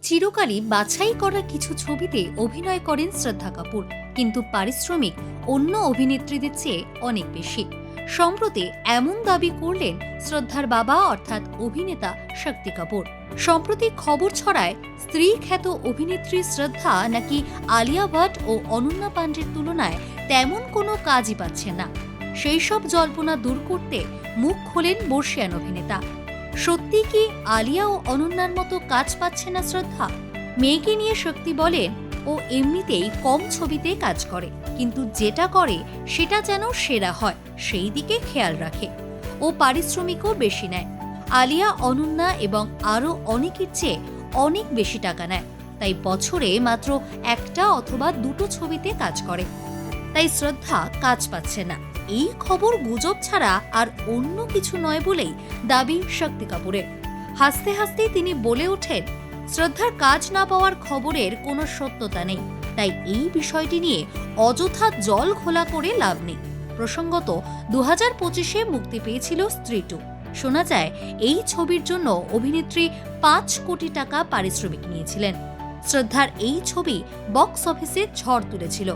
চিরকালই বাছাই করা কিছু ছবিতে অভিনয় করেন শ্রদ্ধা কাপুর, কিন্তু পারিশ্রমিক অন্য অভিনেত্রীদের চেয়ে অনেক বেশি। সম্প্রতি এমন দাবি করলেন শ্রদ্ধার বাবা অর্থাৎ অভিনেতা শক্তি কাপুর। সম্প্রতি খবর ছড়ায় স্ত্রী খ্যাত অভিনেত্রী শ্রদ্ধা নাকি আলিয়া ভাট ও অনন্যা পাণ্ডের তুলনায় তেমন কোনো কাজই পাচ্ছেন না। সেই সব জল্পনা দূর করতে মুখ খোলেন বর্ষিয়ান অভিনেতা। সত্যি কি আলিয়া ও অনন্যার মতো কাজ পাচ্ছে না শ্রদ্ধা? মেয়েকে নিয়ে শক্তি বলেন, ও এমনিতেই কম ছবিতে কাজ করে, কিন্তু যেটা করে সেটা যেন সেরা হয় সেই দিকে খেয়াল রাখে। ও পারিশ্রমিকও বেশি নেয়। আলিয়া, অনন্যা এবং আরও অনেকের চেয়ে অনেক বেশি টাকা নেয়, তাই বছরে মাত্র একটা অথবা দুটো ছবিতে কাজ করে। তাই শ্রদ্ধা কাজ পাচ্ছে না। এই খবর গুজব ছাড়া আর অন্য কিছু নয় বলেই দাবি শক্তি কাপুরের। হাসতে হাসতেই তিনি বলে ওঠেন, শ্রদ্ধার কাজ না পাওয়ার খবরের কোনো সত্যতা নেই, তাই এই বিষয়টি নিয়ে অযথা জল ঘোলা করে লাভ নেই। প্রসঙ্গত 2025-এ মুক্তি পেয়েছিল স্ত্রী 2। শোনা যায় এই ছবির জন্য অভিনেত্রী 5 কোটি টাকা পারিশ্রমিক নিয়েছিলেন। শ্রদ্ধার এই ছবি বক্স অফিসে ঝড় তুলেছিল।